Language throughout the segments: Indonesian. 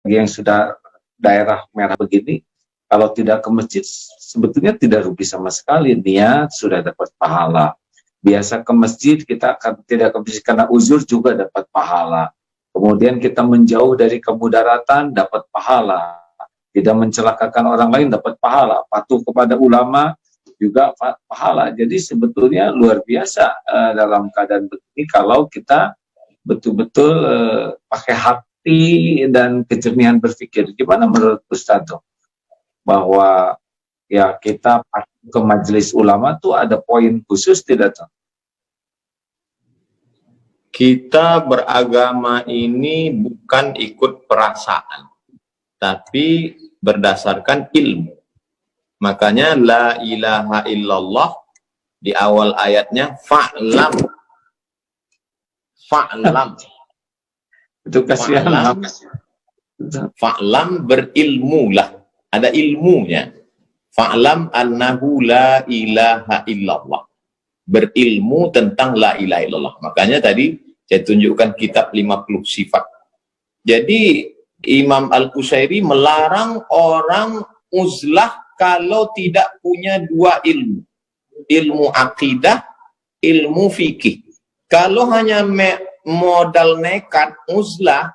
yang sudah daerah merah begini, kalau tidak ke masjid sebetulnya tidak rugi sama sekali, niat sudah dapat pahala. Biasa ke masjid kita akan tidak ke masjid karena uzur juga dapat pahala. Kemudian kita menjauh dari kemudaratan dapat pahala. Tidak mencelakakan orang lain dapat pahala. Patuh kepada ulama juga pahala. Jadi sebetulnya luar biasa dalam keadaan begini kalau kita betul-betul pakai hati dan kejernihan berpikir. Gimana menurut Ustadz bahwa ya kita ke majelis ulama tuh ada poin khusus tidak tuh? Kita beragama ini bukan ikut perasaan, tapi berdasarkan ilmu. Makanya la ilaha illallah di awal ayatnya fa'lam. Fa'lam. Itu kasihan. Fa'lam berilmulah. Ada ilmunya. Fa'lam annahu la ilaha illallah. Berilmu tentang la ilaha illallah. Makanya tadi saya tunjukkan kitab 50 sifat. Jadi Imam Al-Qusairi melarang orang uzlah kalau tidak punya dua ilmu. Ilmu akidah, ilmu fikih. Kalau hanya modal nekat uzlah,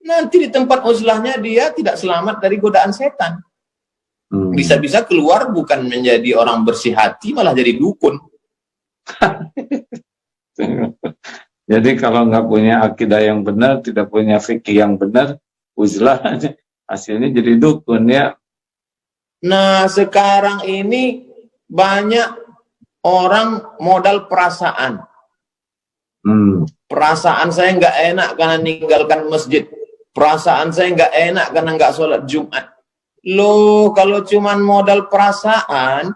nanti di tempat uzlahnya dia tidak selamat dari godaan setan. Bisa-bisa keluar bukan menjadi orang bersih hati, malah jadi dukun. Jadi kalau nggak punya akidah yang benar, tidak punya fikih yang benar, uzlah hasilnya jadi dukun ya. Nah sekarang ini banyak orang modal perasaan. Perasaan saya nggak enak karena meninggalkan masjid. Perasaan saya nggak enak karena nggak sholat Jumat. Loh, kalau cuman modal perasaan,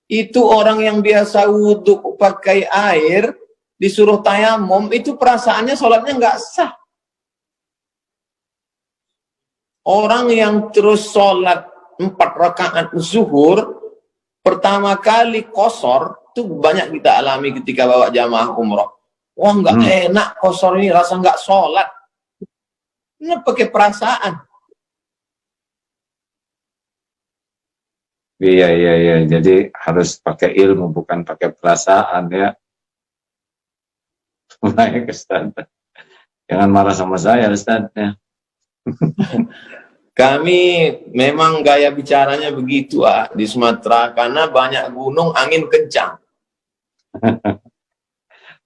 itu orang yang biasa wudhu pakai air, disuruh tayamum, itu perasaannya sholatnya nggak sah. Orang yang terus sholat 4 rakaat zuhur, pertama kali kosor, itu banyak kita alami ketika bawa jamaah umroh. Wah, nggak enak kosor ini, rasa nggak sholat. Ini pakai perasaan. Iya. Jadi harus pakai ilmu, bukan pakai perasaan ya. Baik, Ustaz. Jangan marah sama saya, Ustaz. Ya. Kami memang gaya bicaranya begitu di Sumatera, karena banyak gunung, angin kencang.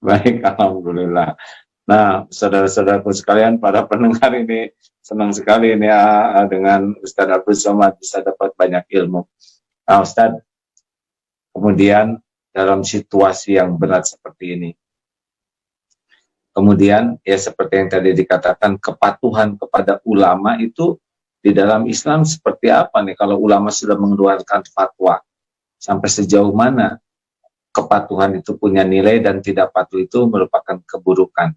Baik, alhamdulillah. Nah, saudara-saudaraku sekalian, para pendengar ini senang sekali ini dengan Ustaz Abdul Somad bisa dapat banyak ilmu. Nah, Ustaz, kemudian dalam situasi yang berat seperti ini, kemudian ya seperti yang tadi dikatakan, kepatuhan kepada ulama itu di dalam Islam seperti apa nih? Kalau ulama sudah mengeluarkan fatwa, sampai sejauh mana kepatuhan itu punya nilai dan tidak patuh itu merupakan keburukan?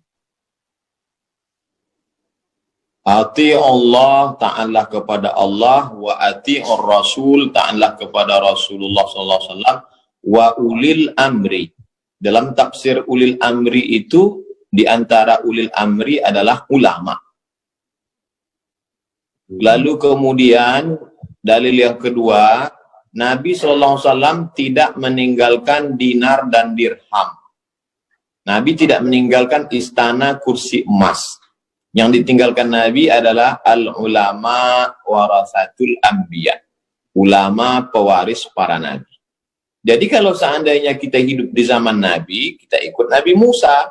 Ati Allah, ta'ala kepada Allah, wa ati'ur Rasul, ta'ala kepada Rasulullah SAW, wa ulil amri. Dalam tafsir ulil amri itu, di antara ulil amri adalah ulama. Lalu kemudian, dalil yang kedua, Nabi SAW tidak meninggalkan dinar dan dirham. Nabi tidak meninggalkan istana kursi emas. Yang ditinggalkan Nabi adalah al-ulama warasatul anbiya. Ulama pewaris para nabi. Jadi kalau seandainya kita hidup di zaman Nabi, kita ikut Nabi Musa,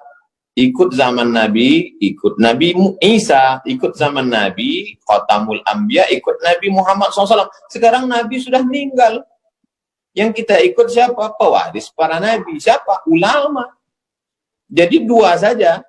ikut zaman Nabi, ikut Nabi Isa, ikut zaman Nabi, Khatamul Anbiya, ikut Nabi Muhammad SAW. Sekarang Nabi sudah meninggal. Yang kita ikut siapa? Pewaris para nabi. Siapa? Ulama. Jadi dua saja.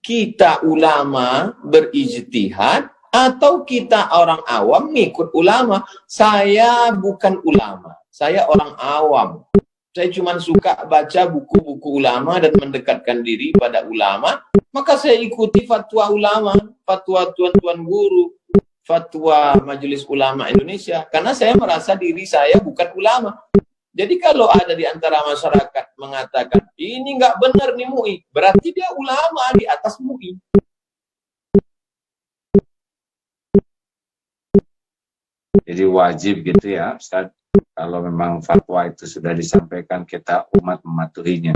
Kita ulama berijtihad atau kita orang awam ngikut ulama. Saya bukan ulama, saya orang awam. Saya cuma suka baca buku-buku ulama dan mendekatkan diri pada ulama. Maka saya ikuti fatwa ulama, fatwa tuan-tuan guru, fatwa Majelis Ulama Indonesia. Karena saya merasa diri saya bukan ulama. Jadi kalau ada di antara masyarakat mengatakan, ini nggak benar nih MUI, berarti dia ulama di atas MUI. Jadi wajib gitu ya Ustaz, kalau memang fatwa itu sudah disampaikan, kita umat mematuhinya.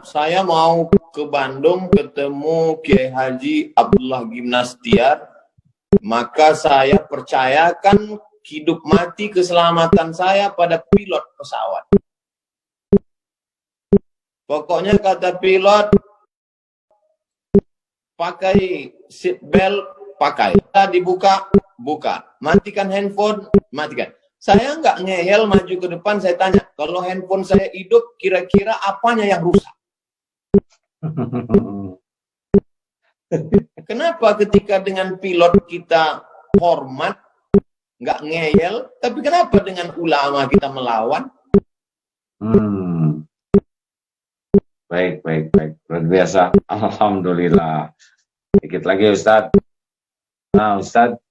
Saya mau ke Bandung ketemu Kiai Haji Abdullah Gimnastiar, maka saya percayakan hidup mati keselamatan saya pada pilot pesawat. Pokoknya kata pilot, pakai seat belt, pakai. Dibuka, buka. Matikan handphone, matikan. Saya nggak ngeyel maju ke depan, saya tanya, kalau handphone saya hidup, kira-kira apanya yang rusak? Kenapa ketika dengan pilot kita hormat, nggak ngeyel, tapi kenapa dengan ulama kita melawan? Baik. Luar biasa. Alhamdulillah. Dikit lagi Ustadz. Nah Ustadz,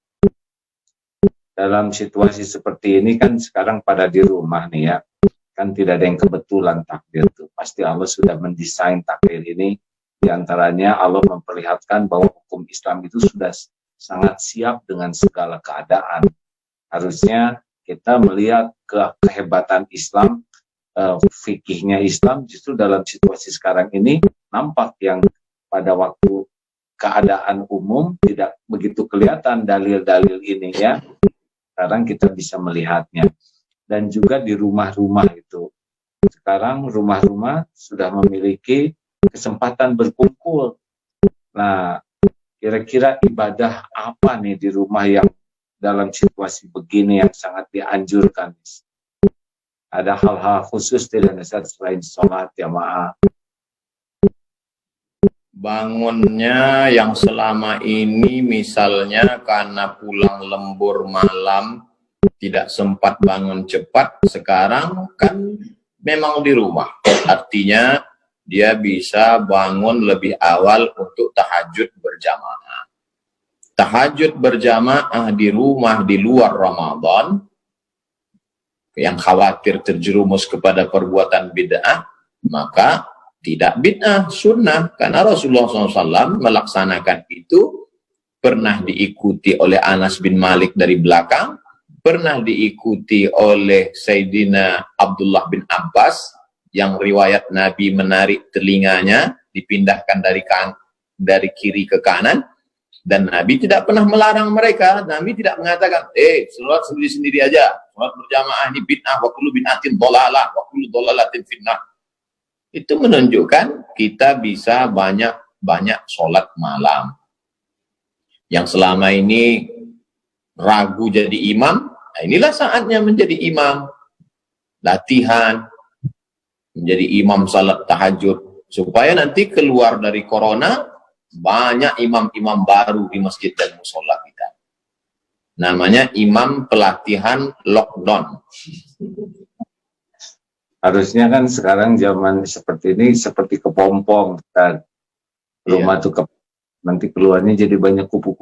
dalam situasi seperti ini kan sekarang pada di rumah nih ya. Kan tidak ada yang kebetulan takdir tuh. Pasti Allah sudah mendesain takdir ini. Di antaranya Allah memperlihatkan bahwa hukum Islam itu sudah sangat siap dengan segala keadaan. Harusnya kita melihat kehebatan Islam, fikihnya Islam justru dalam situasi sekarang ini nampak yang pada waktu keadaan umum tidak begitu kelihatan dalil-dalil ini ya. Sekarang kita bisa melihatnya. Dan juga di rumah-rumah itu. Sekarang rumah-rumah sudah memiliki kesempatan berkumpul. Nah, kira-kira ibadah apa nih di rumah yang dalam situasi begini yang sangat dianjurkan? Ada hal-hal khusus tidak Ustaz selain sholat jamaah? Bangunnya yang selama ini misalnya karena pulang lembur malam tidak sempat bangun cepat, sekarang kan memang di rumah. Artinya dia bisa bangun lebih awal untuk tahajud berjamaah. Tahajud berjamaah di rumah di luar Ramadan yang khawatir terjerumus kepada perbuatan bid'ah, maka tidak bid'ah, sunnah. Karena Rasulullah SAW melaksanakan itu, pernah diikuti oleh Anas bin Malik dari belakang, pernah diikuti oleh Sayyidina Abdullah bin Abbas, yang riwayat Nabi menarik telinganya, dipindahkan dari kiri ke kanan, dan Nabi tidak pernah melarang mereka. Nabi tidak mengatakan, sholat sendiri-sendiri aja, sholat berjamaah ini bid'ah, wa kullu bid'atin dhalalah, wa kullu dhalalatin finnah. Itu menunjukkan kita bisa banyak sholat malam. Yang selama ini ragu jadi imam, nah inilah saatnya menjadi imam. Latihan, menjadi imam salat tahajud. Supaya nanti keluar dari corona, banyak imam-imam baru di masjid dan musola kita. Namanya imam pelatihan lockdown. Harusnya kan sekarang zaman seperti ini seperti kepompong kan. Rumah tuh nanti keluarnya jadi banyak kupu-kupu.